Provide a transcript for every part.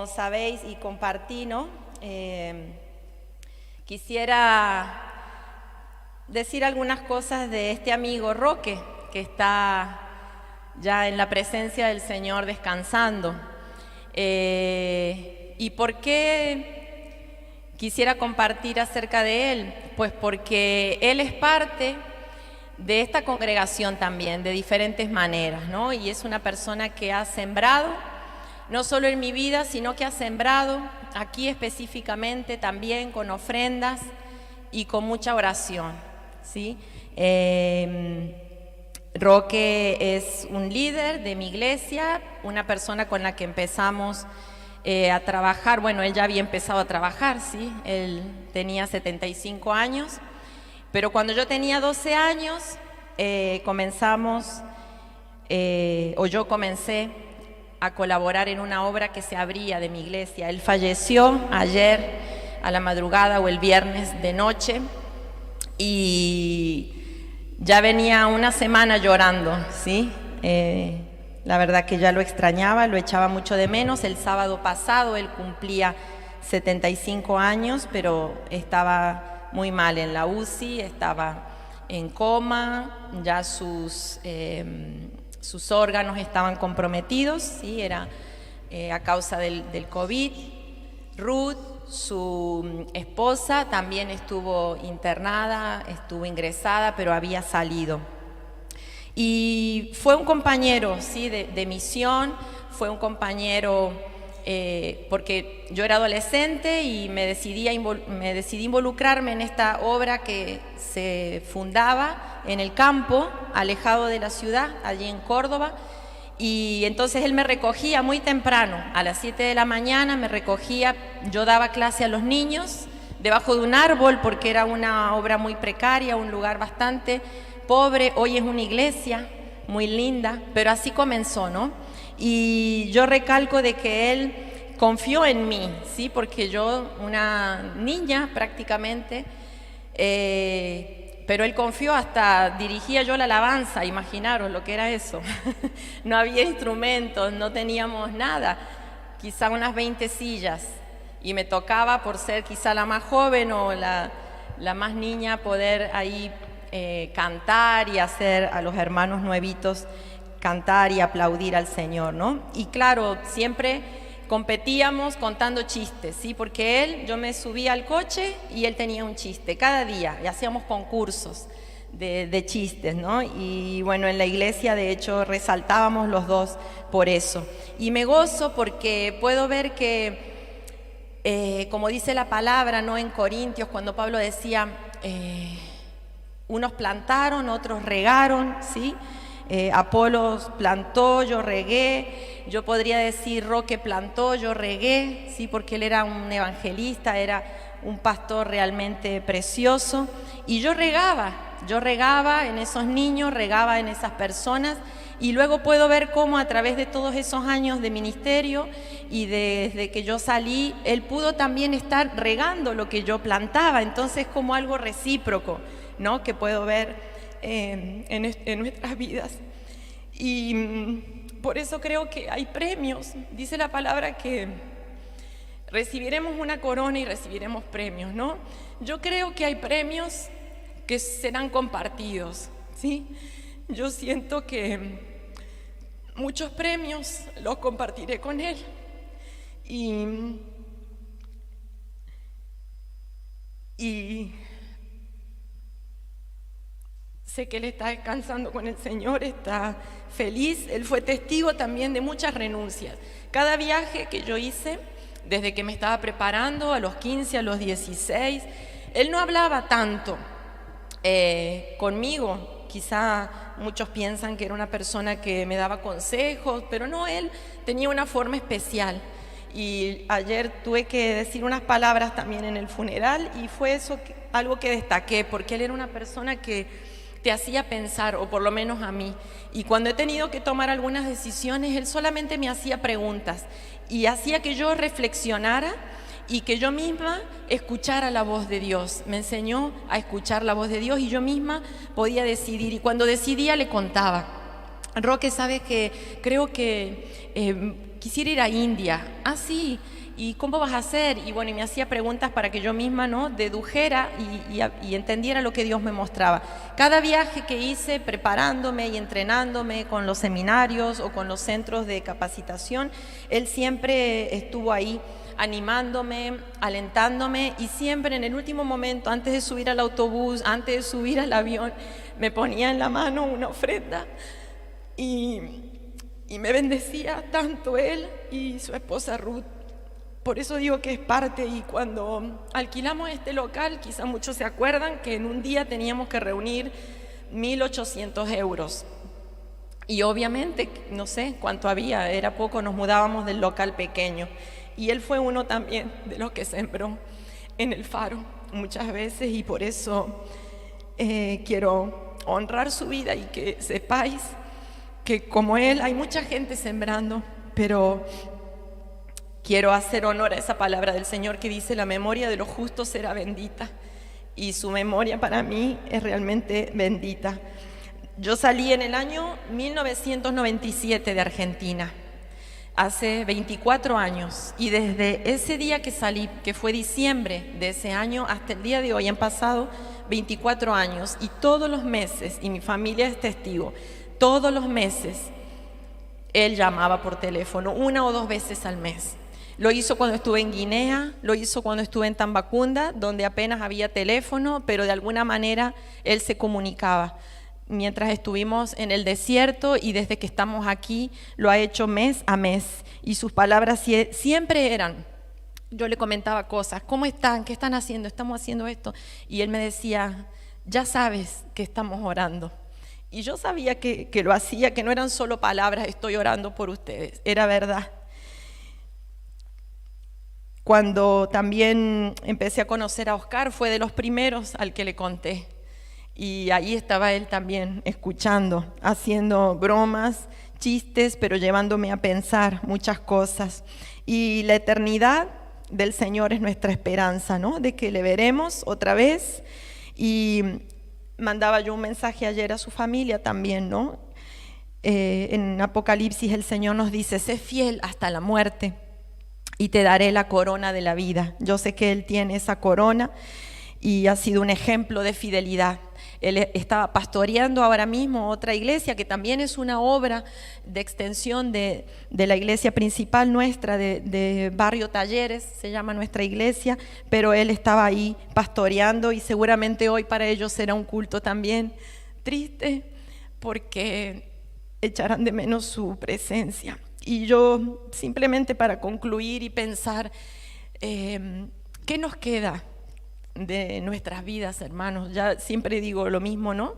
sabéis y compartí, ¿no? Quisiera decir algunas cosas de este amigo Roque, que está ya en la presencia del Señor descansando. ¿Y por qué quisiera compartir acerca de él? Pues porque él es parte de esta congregación también, de diferentes maneras, ¿no? Y es una persona que ha sembrado, no solo en mi vida, sino que ha sembrado aquí específicamente también con ofrendas y con mucha oración, ¿sí? Roque es un líder de mi iglesia, una persona con la que empezamos a trabajar. Bueno, él ya había empezado a trabajar, ¿sí? Él tenía 75 años, pero cuando yo tenía 12 años yo comencé a colaborar en una obra que se abría de mi iglesia. Él falleció ayer a la madrugada o el viernes de noche y ya venía una semana llorando, ¿sí? La verdad que ya lo extrañaba, lo echaba mucho de menos. El sábado pasado él cumplía 75 años, pero estaba muy mal en la UCI, estaba en coma, ya sus órganos estaban comprometidos, ¿sí? Era a causa del COVID. Ruth, su esposa, también estuvo internada, estuvo ingresada, pero había salido. Y fue un compañero, ¿sí? de misión, fue un compañero porque yo era adolescente y me decidí involucrarme en esta obra que se fundaba en el campo, alejado de la ciudad, allí en Córdoba. Y entonces él me recogía muy temprano, a las 7 de la mañana me recogía. Yo daba clase a los niños debajo de un árbol porque era una obra muy precaria, un lugar bastante pobre. Hoy es una iglesia muy linda, pero así comenzó, ¿no? Y yo recalco de que él confió en mí, ¿sí? Porque yo, una niña prácticamente, pero él confió, hasta dirigía yo la alabanza, imaginaros lo que era eso. No había instrumentos, no teníamos nada, quizá unas 20 sillas, y me tocaba, por ser quizá la más joven o la más niña, poder ahí cantar y hacer a los hermanos nuevitos cantar y aplaudir al Señor, ¿no? Y claro, siempre competíamos contando chistes, ¿sí? Porque yo me subía al coche y él tenía un chiste cada día, y hacíamos concursos de chistes, ¿no? Y bueno, en la iglesia de hecho resaltábamos los dos por eso. Y me gozo porque puedo ver que, como dice la palabra, ¿no? En Corintios, cuando Pablo decía, unos plantaron, otros regaron, ¿sí? Apolos plantó, yo regué. Yo podría decir Roque plantó, yo regué, ¿sí? Porque él era un evangelista, era un pastor realmente precioso. Y yo regaba en esos niños, regaba en esas personas. Y luego puedo ver cómo a través de todos esos años de ministerio y desde que yo salí, él pudo también estar regando lo que yo plantaba. Entonces, como algo recíproco, ¿no? Que puedo ver en nuestras vidas. Y por eso creo que hay premios. Dice la palabra que recibiremos una corona y recibiremos premios, ¿no? Yo creo que hay premios que serán compartidos, ¿sí? Yo siento que muchos premios los compartiré con él. Y sé que él está descansando con el Señor, está feliz. Él fue testigo también de muchas renuncias. Cada viaje que yo hice, desde que me estaba preparando, a los 15, a los 16, él no hablaba tanto conmigo. Quizá muchos piensan que era una persona que me daba consejos, pero no, él tenía una forma especial. Y ayer tuve que decir unas palabras también en el funeral, y fue eso algo que destaqué, porque él era una persona que te hacía pensar, o por lo menos a mí. Y cuando he tenido que tomar algunas decisiones, él solamente me hacía preguntas y hacía que yo reflexionara y que yo misma escuchara la voz de Dios. Me enseñó a escuchar la voz de Dios y yo misma podía decidir. Y cuando decidía le contaba. Roque, sabes que creo que quisiera ir a India. Ah, sí. ¿Y cómo vas a hacer? Y bueno, y me hacía preguntas para que yo misma, ¿no?, dedujera y entendiera lo que Dios me mostraba. Cada viaje que hice, preparándome y entrenándome con los seminarios o con los centros de capacitación, Él siempre estuvo ahí, animándome, alentándome, y siempre en el último momento, antes de subir al autobús, antes de subir al avión, me ponía en la mano una ofrenda y me bendecía tanto Él y su esposa Ruth. Por eso digo que es parte. Y cuando alquilamos este local, quizás muchos se acuerdan que en un día teníamos que reunir 1.800 euros. Y obviamente, no sé cuánto había, era poco, nos mudábamos del local pequeño. Y él fue uno también de los que sembró en el Faro muchas veces, y por eso quiero honrar su vida y que sepáis que como él hay mucha gente sembrando, pero quiero hacer honor a esa palabra del Señor que dice: la memoria de los justos será bendita, y su memoria para mí es realmente bendita. Yo salí en el año 1997 de Argentina, hace 24 años, y desde ese día que salí, que fue diciembre de ese año, hasta el día de hoy han pasado 24 años, y todos los meses, y mi familia es testigo, todos los meses él llamaba por teléfono 1 o 2 veces al mes. Lo hizo cuando estuve en Guinea, lo hizo cuando estuve en Tambacunda, donde apenas había teléfono, pero de alguna manera él se comunicaba. Mientras estuvimos en el desierto, y desde que estamos aquí lo ha hecho mes a mes, y sus palabras siempre eran, yo le comentaba cosas: ¿cómo están? ¿Qué están haciendo? Estamos haciendo esto. Y él me decía: ya sabes que estamos orando. Y yo sabía que lo hacía, que no eran solo palabras: estoy orando por ustedes, era verdad. Cuando también empecé a conocer a Oscar, fue de los primeros al que le conté. Y ahí estaba él también, escuchando, haciendo bromas, chistes, pero llevándome a pensar muchas cosas. Y la eternidad del Señor es nuestra esperanza, ¿no?, de que le veremos otra vez. Y mandaba yo un mensaje ayer a su familia también, ¿no? En Apocalipsis el Señor nos dice: sé fiel hasta la muerte y te daré la corona de la vida. Yo sé que Él tiene esa corona y ha sido un ejemplo de fidelidad. Él estaba pastoreando ahora mismo otra iglesia que también es una obra de extensión de la iglesia principal nuestra, de Barrio Talleres, se llama nuestra iglesia, pero él estaba ahí pastoreando, y seguramente hoy para ellos será un culto también triste, porque echarán de menos su presencia. Y yo simplemente, para concluir y pensar, ¿qué nos queda de nuestras vidas, hermanos? Ya siempre digo lo mismo, ¿no?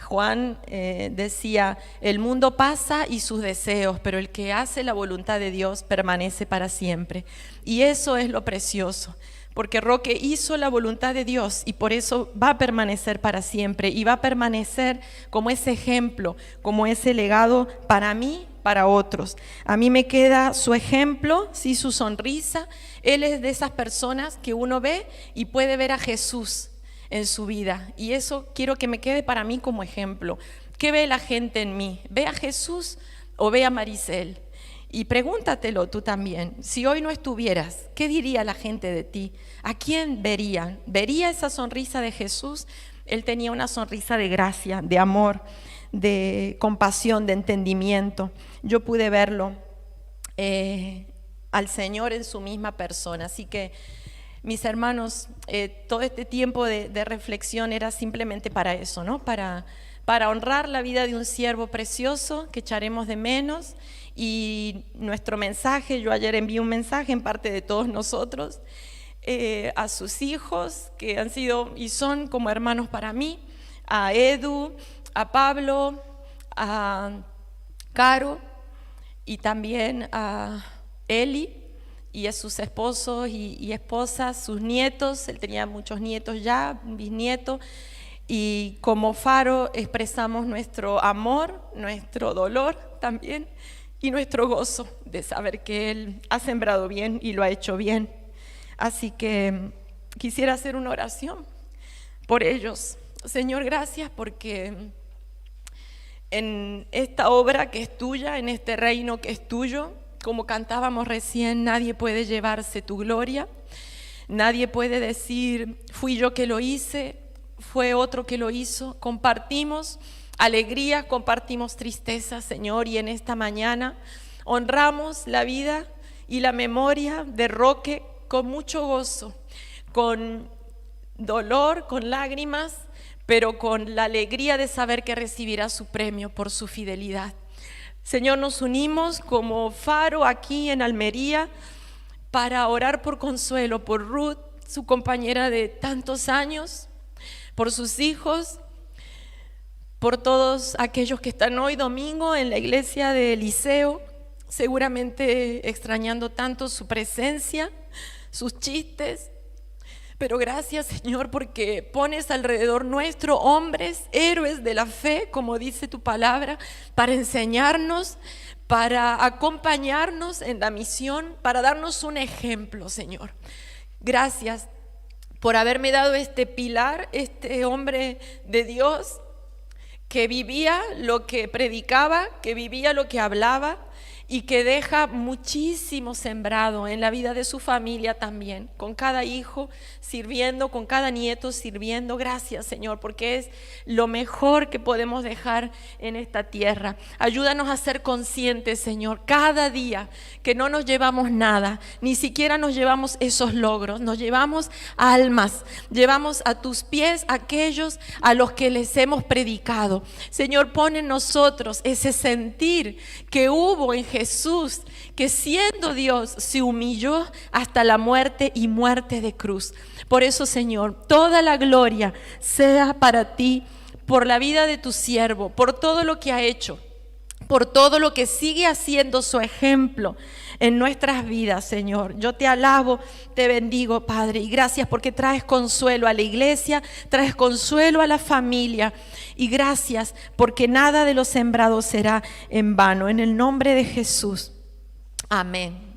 Juan decía: el mundo pasa y sus deseos, pero el que hace la voluntad de Dios permanece para siempre. Y eso es lo precioso, porque Roque hizo la voluntad de Dios y por eso va a permanecer para siempre, y va a permanecer como ese ejemplo, como ese legado para mí, para otros. A mí me queda su ejemplo, sí, su sonrisa. Él es de esas personas que uno ve y puede ver a Jesús en su vida, y eso quiero que me quede para mí como ejemplo. ¿Qué ve la gente en mí? ¿Ve a Jesús o ve a Maricel? Y pregúntatelo tú también. Si hoy no estuvieras, ¿qué diría la gente de ti? ¿A quién verían? ¿Vería esa sonrisa de Jesús? Él tenía una sonrisa de gracia, de amor, de compasión, de entendimiento. Yo pude verlo al Señor en su misma persona. Así que, mis hermanos, todo este tiempo de reflexión era simplemente para eso, ¿no? Para honrar la vida de un siervo precioso que echaremos de menos. Y nuestro mensaje, yo ayer envié un mensaje en parte de todos nosotros a sus hijos, que han sido y son como hermanos para mí, a Edu, a Pablo, a Caro, y también a Eli y a sus esposos y esposas, sus nietos. Él tenía muchos nietos ya, bisnietos, y como Faro expresamos nuestro amor, nuestro dolor también, y nuestro gozo de saber que Él ha sembrado bien y lo ha hecho bien. Así que quisiera hacer una oración por ellos. Señor, gracias porque en esta obra que es tuya, en este reino que es tuyo, como cantábamos recién, nadie puede llevarse tu gloria. Nadie puede decir, fui yo que lo hice, fue otro que lo hizo. Compartimos alegría, compartimos tristeza, Señor, y en esta mañana honramos la vida y la memoria de Roque con mucho gozo, con dolor, con lágrimas, pero con la alegría de saber que recibirá su premio por su fidelidad. Señor, nos unimos como faro aquí en Almería para orar por Consuelo, por Ruth, su compañera de tantos años, por sus hijos, por todos aquellos que están hoy domingo en la iglesia de Eliseo, seguramente extrañando tanto su presencia, sus chistes. Pero gracias, Señor, porque pones alrededor nuestro hombres, héroes de la fe, como dice tu palabra, para enseñarnos, para acompañarnos en la misión, para darnos un ejemplo, Señor. Gracias por haberme dado este pilar, este hombre de Dios que vivía lo que predicaba, que vivía lo que hablaba y que deja muchísimo sembrado en la vida de su familia también, con cada hijo sirviendo, con cada nieto sirviendo. Gracias, Señor, porque es lo mejor que podemos dejar en esta tierra. Ayúdanos a ser conscientes, Señor, cada día que no nos llevamos nada, ni siquiera nos llevamos esos logros, nos llevamos almas, llevamos a tus pies aquellos a los que les hemos predicado. Señor, pon en nosotros ese sentir que hubo en Jesús, que siendo Dios se humilló hasta la muerte y muerte de cruz. Por eso, Señor, toda la gloria sea para ti, por la vida de tu siervo, por todo lo que ha hecho, por todo lo que sigue haciendo su ejemplo en nuestras vidas, Señor. Yo te alabo, te bendigo, Padre, y gracias porque traes consuelo a la iglesia, traes consuelo a la familia, y gracias porque nada de lo sembrado será en vano. En el nombre de Jesús, amén.